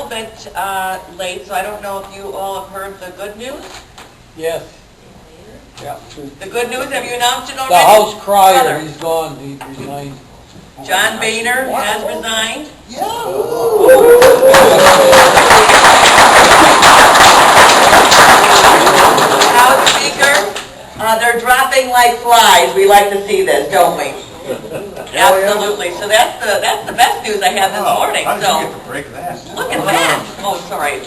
bit late, so I don't know if you all have heard the good news. Yes. Yeah. The good news, have you announced it already? The House Crier, he's gone, he resigned. John Boehner has resigned. Yeah. House Speaker, they're dropping like flies. We like to see this, don't we? Absolutely. So that's the best news I have this morning. How did So you get to break that? look at that. Oh, sorry.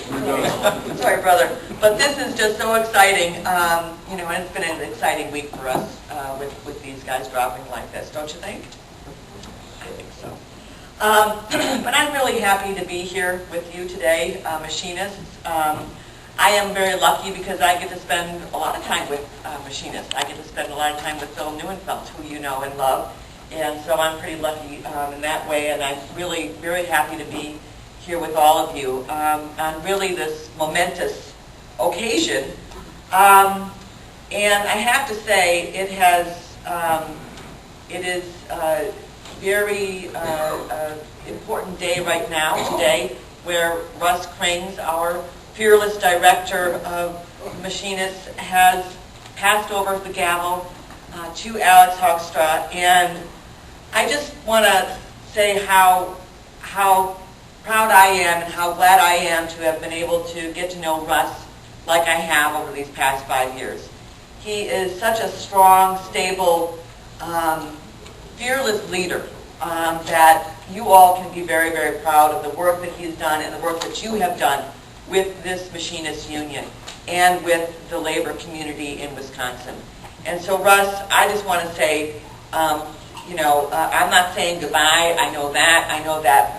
Sorry, brother. But this is just so exciting. You know, and it's been an exciting week for us with these guys dropping like this, don't you think? I think so. But I'm really happy to be here with you today, machinists. I am very lucky because I get to spend a lot of time with machinists. I get to spend a lot of time with Phil Neuenfeld, who you know and love. And so I'm pretty lucky in that way, and I'm really very happy to be here with all of you on really this momentous occasion. And I have to say, it is a very important day right now, today, where Russ Krings, our fearless director of machinists, has passed over the gavel to Alex Hoekstra, and I just want to say how proud I am and how glad I am to have been able to get to know Russ like I have over these past 5 years. He is such a strong, stable, fearless leader that you all can be very, very proud of the work that he's done and the work that you have done with this machinist union and with the labor community in Wisconsin. And so, Russ, I just want to say, I'm not saying goodbye. I know that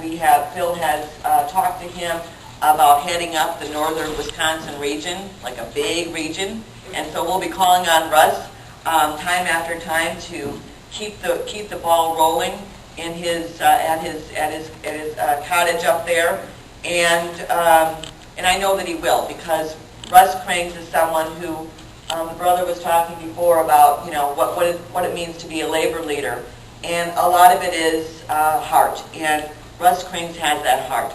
Phil has talked to him about heading up the northern Wisconsin region, like a big region. And so we'll be calling on Russ time after time to keep the ball rolling in his at his cottage up there. And I know that he will, because Russ Krings is someone who the brother was talking before about, what it means to be a labor leader. And a lot of it is heart. And Russ Krings has that heart.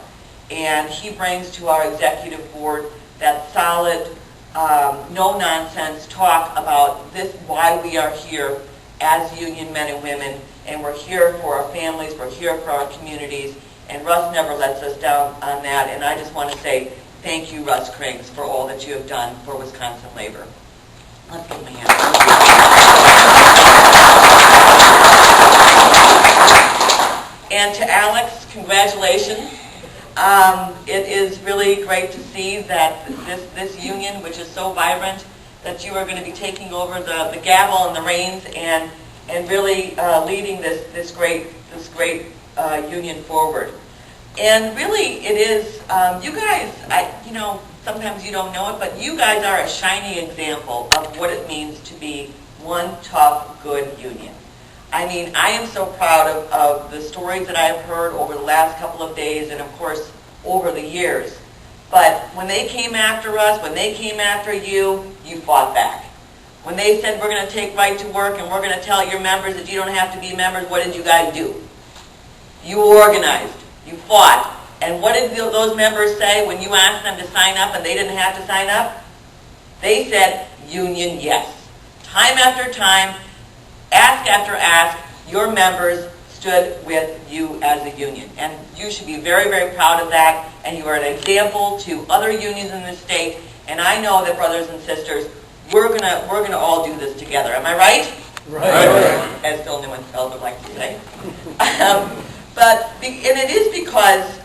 And he brings to our executive board that solid, no-nonsense talk about this, why we are here as union men and women. And we're here for our families, we're here for our communities. And Russ never lets us down on that. And I just want to say thank you, Russ Krings, for all that you have done for Wisconsin labor. Let's give him a hand. And to Alex, congratulations. It is really great to see that this union, which is so vibrant, that you are going to be taking over the gavel and the reins and really leading this great union forward. And really, it is you guys. Sometimes you don't know it, but you guys are a shining example of what it means to be one tough, good union. I mean, I am so proud of the stories that I've heard over the last couple of days and, of course, over the years. But when they came after us, when they came after you, you fought back. When they said, we're going to take right to work and we're going to tell your members that you don't have to be members, what did you guys do? You organized. You fought. And what did those members say when you asked them to sign up and they didn't have to sign up? They said, union, yes. Time after time, ask after ask, your members stood with you as a union. And you should be very, very proud of that. And you are an example to other unions in the state. And I know that, brothers and sisters, we're gonna all do this together. Am I right? Right. As Phil Neuenfeld would like to say. And it is because,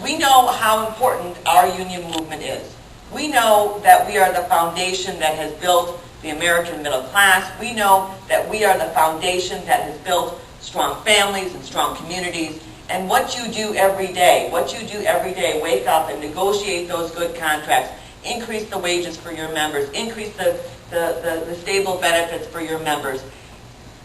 we know how important our union movement is. We know that we are the foundation that has built the American middle class. We know that we are the foundation that has built strong families and strong communities. And what you do every day, wake up and negotiate those good contracts, increase the wages for your members, increase the stable benefits for your members.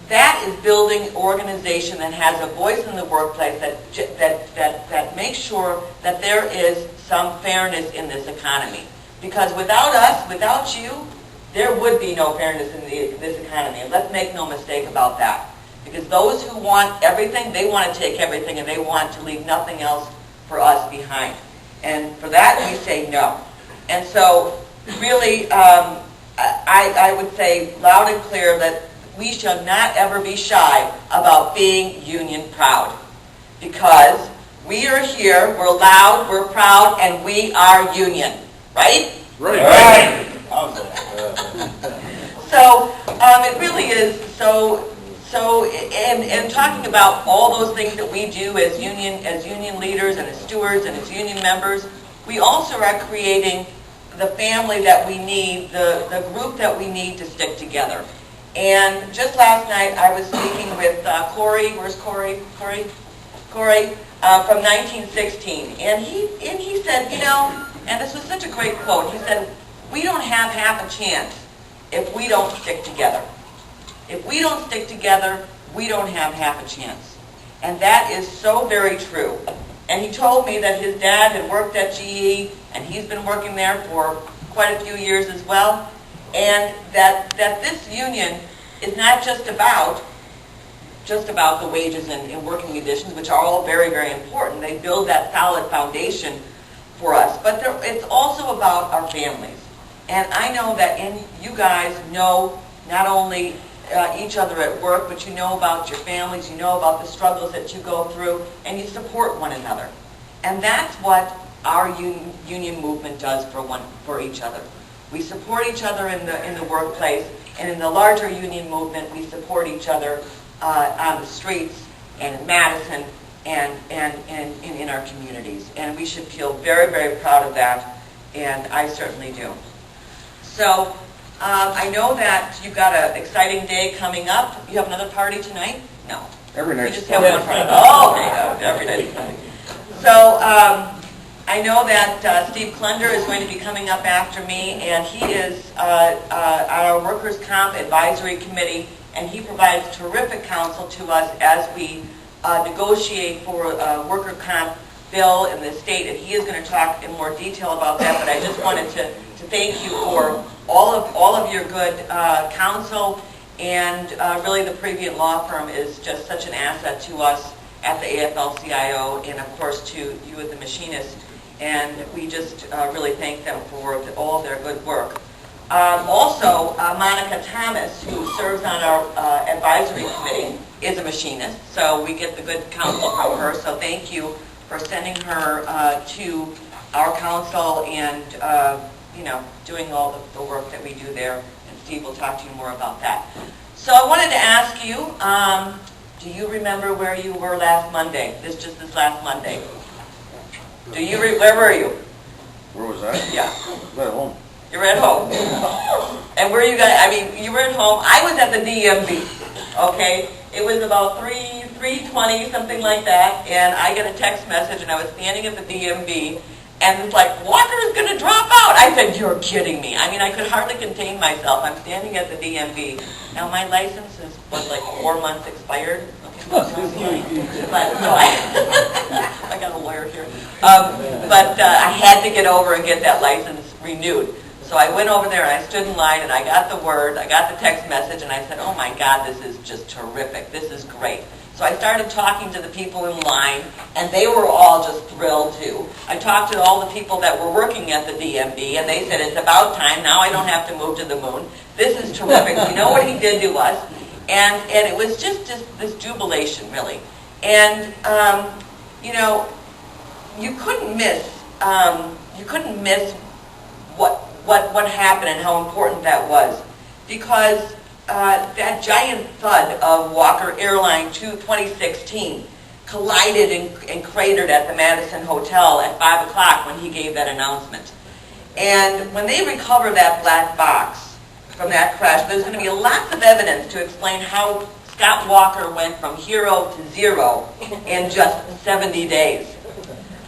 That is building an organization that has a voice in the workplace that makes sure that there is some fairness in this economy. Because without us, without you, there would be no fairness in this economy. And let's make no mistake about that. Because those who want everything, they want to take everything and they want to leave nothing else for us behind. And for that, we say no. And so, really, I would say loud and clear that we shall not ever be shy about being union proud. Because we are here, we're loud, we're proud, and we are union. Right? Right. So, it really is and talking about all those things that we do as union leaders and as stewards and as union members, we also are creating the family that we need, the group that we need to stick together. And just last night I was speaking with Corey, where's Corey? Corey from 1916, and he said, you know, and this was such a great quote, he said, we don't have half a chance if we don't stick together. If we don't stick together, we don't have half a chance. And that is so very true. And he told me that his dad had worked at GE, and he's been working there for quite a few years as well, and that this union is not just about the wages and working conditions, which are all very, very important. They build that solid foundation for us. But it's also about our families. And I know that you guys know not only each other at work, but you know about your families, you know about the struggles that you go through, and you support one another. And that's what our union movement does for each other. We support each other in the workplace, and in the larger union movement, we support each other on the streets and in Madison and in our communities. And we should feel very, very proud of that, and I certainly do. So I know that you've got an exciting day coming up. You have another party tonight? No. Every night. You just have one party. Oh, okay. Every night. So I know that Steve Klunder is going to be coming up after me, and he is on our Workers' Comp Advisory Committee, and he provides terrific counsel to us as we negotiate for a worker comp bill in the state, and he is going to talk in more detail about that, but I just wanted to thank you for all of your good counsel, and really the Previent Law Firm is just such an asset to us at the AFL-CIO, and of course to you at the Machinists, and we just really thank them for all of their good work. Also, Monica Thomas, who serves on our advisory committee, is a machinist, so we get the good counsel from her, so thank you for sending her to our council and doing all the work that we do there, and Steve will talk to you more about that. So I wanted to ask you, do you remember where you were last Monday? This last Monday. Where were you? Where was I? Yeah. I was at home. You were at home. And where you guys, you were at home. I was at the DMV, okay? It was about 3:20, something like that, and I get a text message, and I was standing at the DMV, and it's like, Walker is going to drop out. I said, you're kidding me. I could hardly contain myself. I'm standing at the DMV. Now, my license is, like 4 months expired? But, no, I got a lawyer here. But I had to get over and get that license renewed. So I went over there and I stood in line and I got the word, I got the text message, and I said, oh my God, this is just terrific. This is great. So I started talking to the people in line, and they were all just thrilled too. I talked to all the people that were working at the DMV, and they said, it's about time. Now I don't have to move to the moon. This is terrific. You know what he did to us? And it was just this jubilation, really. And, you couldn't miss what happened and how important that was, because that giant thud of Walker Airline 2016 collided and cratered at the Madison Hotel at 5 o'clock when he gave that announcement. And when they recover that black box from that crash, there's going to be lots of evidence to explain how Scott Walker went from hero to zero in just 70 days.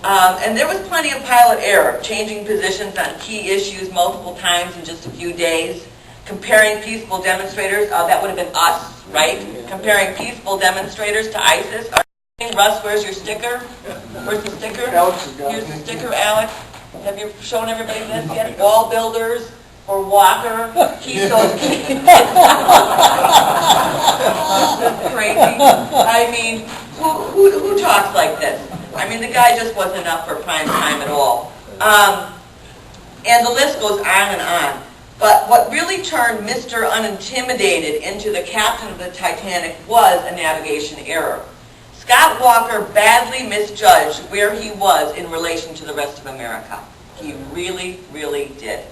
And there was plenty of pilot error, changing positions on key issues multiple times in just a few days, comparing peaceful demonstrators, that would have been us, right? Comparing peaceful demonstrators to ISIS. Russ, where's your sticker? Where's the sticker? Here's the sticker, Alex. Have you shown everybody this yet? Wall builders or Walker. Keep those This is crazy. Who talks like this? I mean, the guy just wasn't up for prime time at all. And the list goes on and on. But what really turned Mr. Unintimidated into the captain of the Titanic was a navigation error. Scott Walker badly misjudged where he was in relation to the rest of America. He really, really did.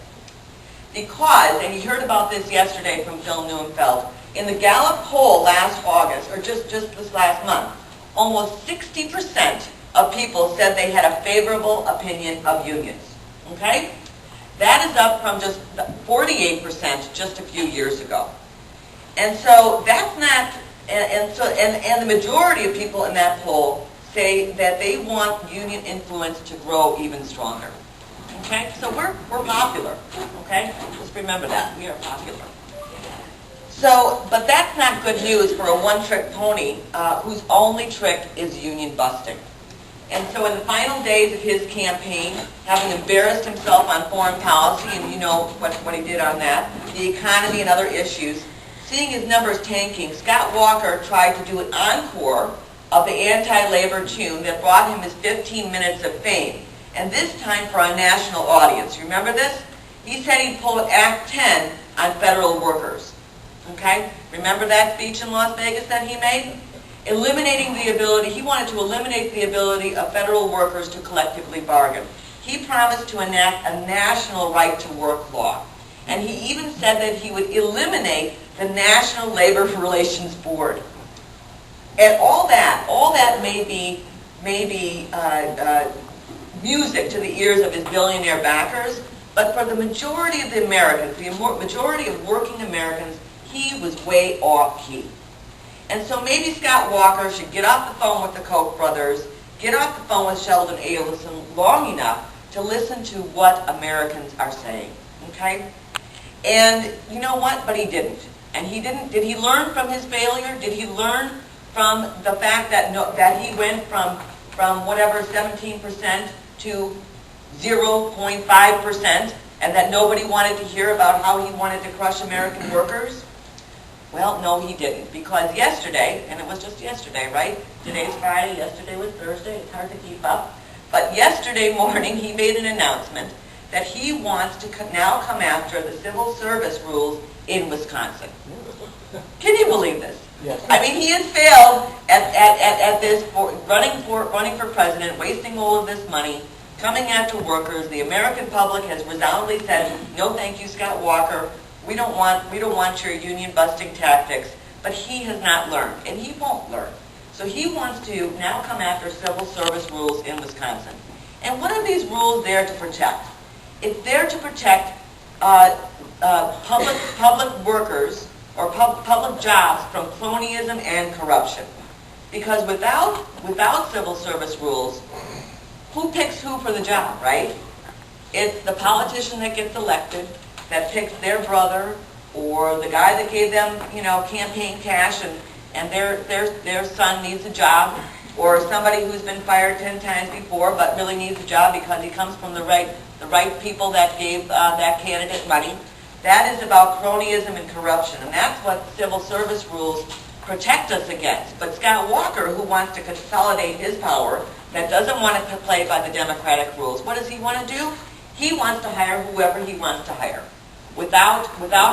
Because, and you heard about this yesterday from Phil Neuenfeld, in the Gallup poll last August, or just this last month, almost 60% of people said they had a favorable opinion of unions. Okay? That is up from just 48% just a few years ago. And so that's not, and the majority of people in that poll say that they want union influence to grow even stronger. Okay? So we're popular. Okay? Just remember that. We are popular. So, but that's not good news for a one-trick pony whose only trick is union busting. And so in the final days of his campaign, having embarrassed himself on foreign policy, and you know what he did on that, the economy and other issues, seeing his numbers tanking, Scott Walker tried to do an encore of the anti-labor tune that brought him his 15 minutes of fame, and this time for a national audience. Remember this? He said he'd pull Act 10 on federal workers. Okay? Remember that speech in Las Vegas that he made? Eliminating the ability, he wanted to eliminate the ability of federal workers to collectively bargain. He promised to enact a national right to work law. And he even said that he would eliminate the National Labor Relations Board. And all that may be music to the ears of his billionaire backers, but for the majority of the Americans, the majority of working Americans, he was way off key. And so maybe Scott Walker should get off the phone with the Koch brothers, get off the phone with Sheldon Adelson long enough to listen to what Americans are saying. Okay? And you know what? But he didn't. And he didn't. Did he learn from his failure? Did he learn from the fact that that he went from whatever 17% to 0.5%, and that nobody wanted to hear about how he wanted to crush American workers? Well, no, he didn't, because yesterday, and it was just yesterday, right? Today's Friday, yesterday was Thursday, it's hard to keep up. But yesterday morning, he made an announcement that he wants to now come after the civil service rules in Wisconsin. Can you believe this? Yes. I mean, he has failed at this, running for president, wasting all of this money, coming after workers. The American public has resoundingly said, no thank you, Scott Walker. We don't want your union busting tactics, but he has not learned, and he won't learn. So he wants to now come after civil service rules in Wisconsin. And what are these rules there to protect? It's there to protect public workers or public jobs from cronyism and corruption. Because without civil service rules, who picks who for the job, right? It's the politician that gets elected that picks their brother or the guy that gave them, campaign cash and their son needs a job, or somebody who's been fired 10 times before but really needs a job because he comes from the right people that gave that candidate money. That is about cronyism and corruption, and that's what civil service rules protect us against. But Scott Walker, who wants to consolidate his power, that doesn't want to play by the Democratic rules, what does he want to do? He wants to hire whoever he wants to hire, without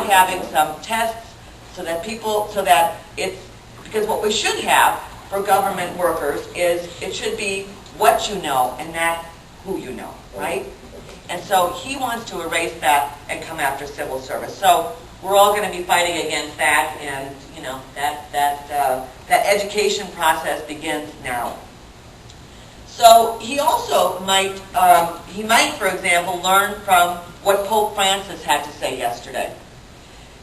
having some tests, so that it's, because what we should have for government workers is it should be what you know and not who you know, right? And so he wants to erase that and come after civil service. So we're all going to be fighting against that, and that education process begins now. So he also might, for example, learn from what Pope Francis had to say yesterday.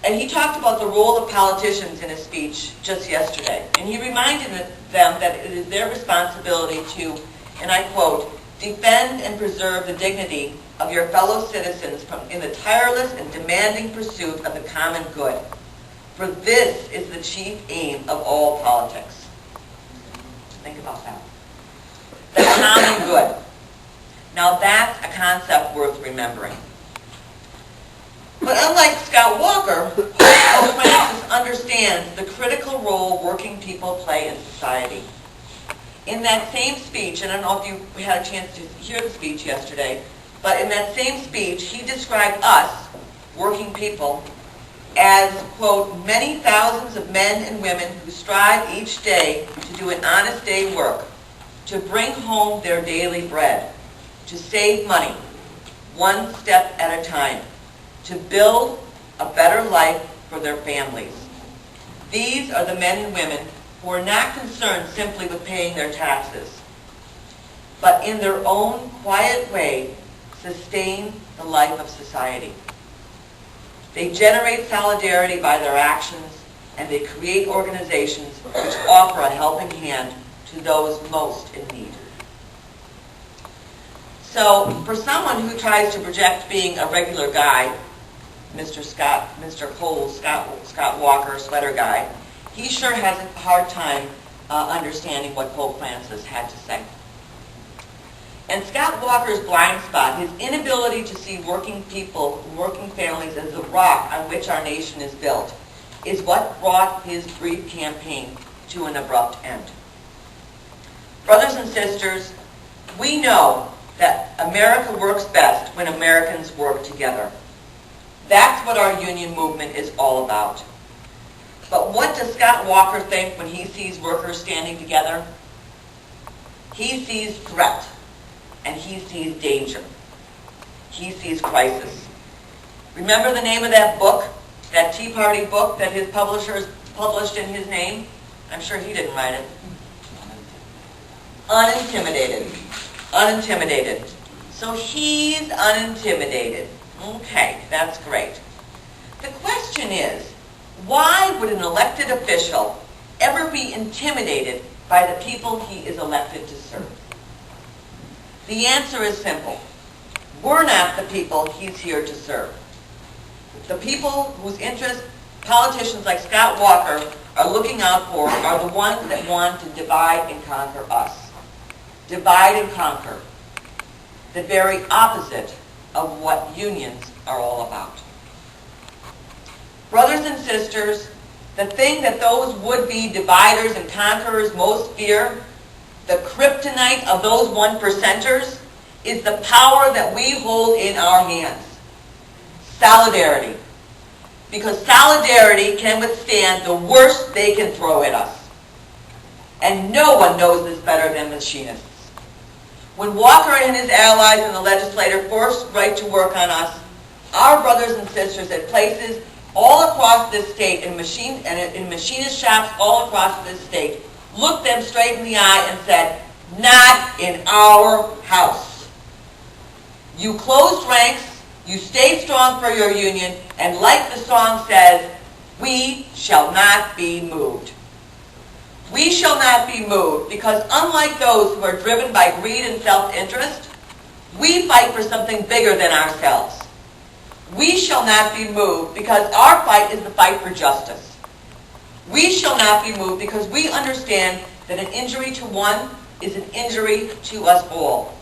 And he talked about the role of politicians in his speech just yesterday. And he reminded them that it is their responsibility to, and I quote, defend and preserve the dignity of your fellow citizens in the tireless and demanding pursuit of the common good. For this is the chief aim of all politics. Think about that. The common good. Now that's a concept worth remembering. But unlike Scott Walker, Pope Francis understands the critical role working people play in society. in that same speech, and I don't know if you had a chance to hear the speech yesterday, but in that same speech, he described us, working people, as, quote, many thousands of men and women who strive each day to do an honest day's work, to bring home their daily bread, to save money, one step at a time, to build a better life for their families. These are the men and women who are not concerned simply with paying their taxes, but in their own quiet way sustain the life of society. They generate solidarity by their actions, and they create organizations which offer a helping hand to those most in need. So, for someone who tries to project being a regular guy, Mr. Cole, Scott Walker, sweater guy, he sure has a hard time understanding what Pope Francis had to say. And Scott Walker's blind spot, his inability to see working people, working families as the rock on which our nation is built, is what brought his brief campaign to an abrupt end. Brothers and sisters, we know that America works best when Americans work together. That's what our union movement is all about. But what does Scott Walker think when he sees workers standing together? He sees threat, and he sees danger. He sees crisis. Remember the name of that book, that Tea Party book that his publishers published in his name? I'm sure he didn't write it. Unintimidated. Unintimidated. So he's unintimidated. Okay, that's great. The question is, why would an elected official ever be intimidated by the people he is elected to serve? The answer is simple. We're not the people he's here to serve. The people whose interests politicians like Scott Walker are looking out for are the ones that want to divide and conquer us. Divide and conquer. The very opposite of what unions are all about. Brothers and sisters, the thing that those would-be dividers and conquerors most fear, the kryptonite of those 1%ers, is the power that we hold in our hands. Solidarity. Because solidarity can withstand the worst they can throw at us. And no one knows this better than machinists. When Walker and his allies in the legislature forced right to work on us, our brothers and sisters at places all across this state, in machinist shops all across this state, looked them straight in the eye and said, "Not in our house." You closed ranks, you stayed strong for your union, and like the song says, we shall not be moved. We shall not be moved because unlike those who are driven by greed and self-interest, we fight for something bigger than ourselves. We shall not be moved because our fight is the fight for justice. We shall not be moved because we understand that an injury to one is an injury to us all.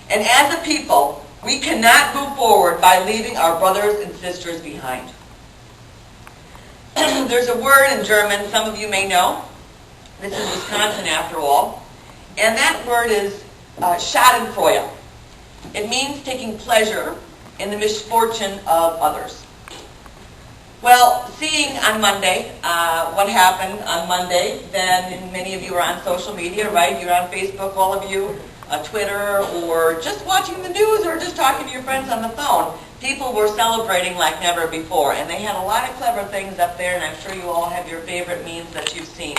And as a people, we cannot move forward by leaving our brothers and sisters behind. There's a word in German some of you may know. This is Wisconsin after all. And that word is Schadenfreude. It means taking pleasure in the misfortune of others. Well, seeing on Monday what happened on Monday, then many of you are on social media, right? You're on Facebook, all of you, Twitter, or just watching the news, or just talking to your friends on the phone. People were celebrating like never before, and they had a lot of clever things up there, and I'm sure you all have your favorite memes that you've seen,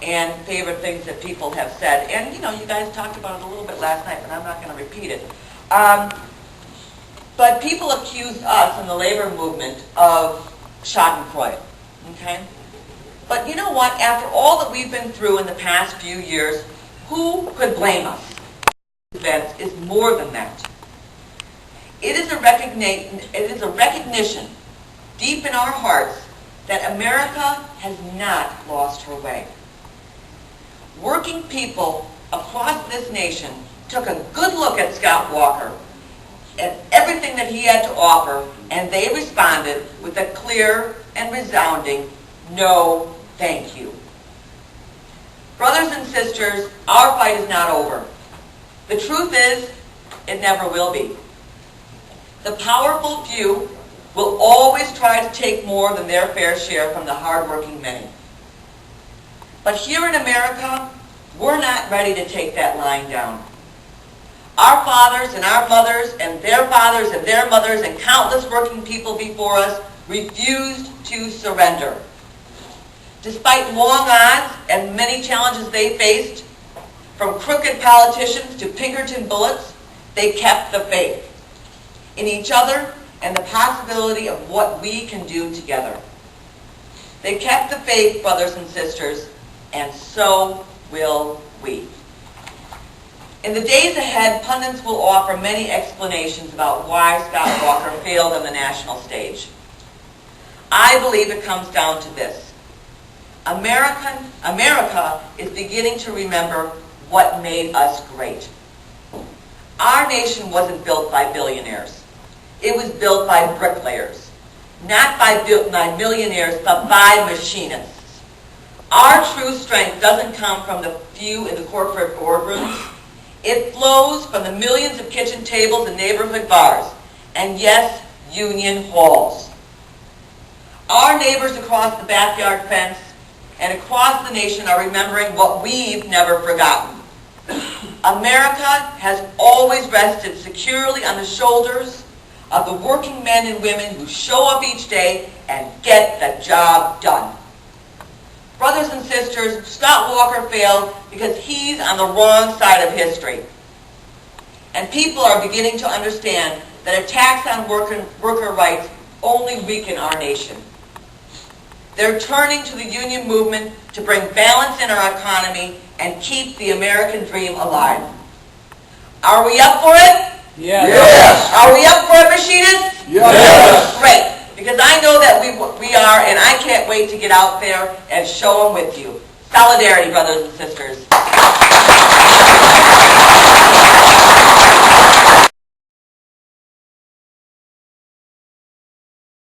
and favorite things that people have said. And, you know, you guys talked about it a little bit last night, but I'm not going to repeat it. But people accused us in the labor movement of Schadenfreude, okay? But you know what? After all that we've been through in the past few years, who could blame us? Event is more than that. It is a recognition deep in our hearts that America has not lost her way. Working people across this nation took a good look at Scott Walker and everything that he had to offer, and they responded with a clear and resounding no thank you. Brothers and sisters, our fight is not over. The truth is, it never will be. The powerful few will always try to take more than their fair share from the hardworking many. But here in America, we're not ready to take that line down. Our fathers and our mothers and their fathers and their mothers and countless working people before us refused to surrender. Despite long odds and many challenges they faced, from crooked politicians to Pinkerton bullets, they kept the faith in each other and the possibility of what we can do together. They kept the faith, brothers and sisters, and so will we. In the days ahead, pundits will offer many explanations about why Scott Walker failed on the national stage. I believe it comes down to this. America is beginning to remember what made us great. Our nation wasn't built by billionaires. It was built by bricklayers. Not by millionaires, but by machinists. Our true strength doesn't come from the few in the corporate boardrooms. It flows from the millions of kitchen tables and neighborhood bars, and yes, union halls. Our neighbors across the backyard fence and across the nation are remembering what we've never forgotten. America has always rested securely on the shoulders of the working men and women who show up each day and get the job done. Brothers and sisters, Scott Walker failed because he's on the wrong side of history. And people are beginning to understand that attacks on worker rights only weaken our nation. They're turning to the union movement to bring balance in our economy and keep the American dream alive. Are we up for it? Yes. Yes. Are we up for it, machinists? Yes. Great. Because I know that we are, and I can't wait to get out there and show them with you. Solidarity, brothers and sisters.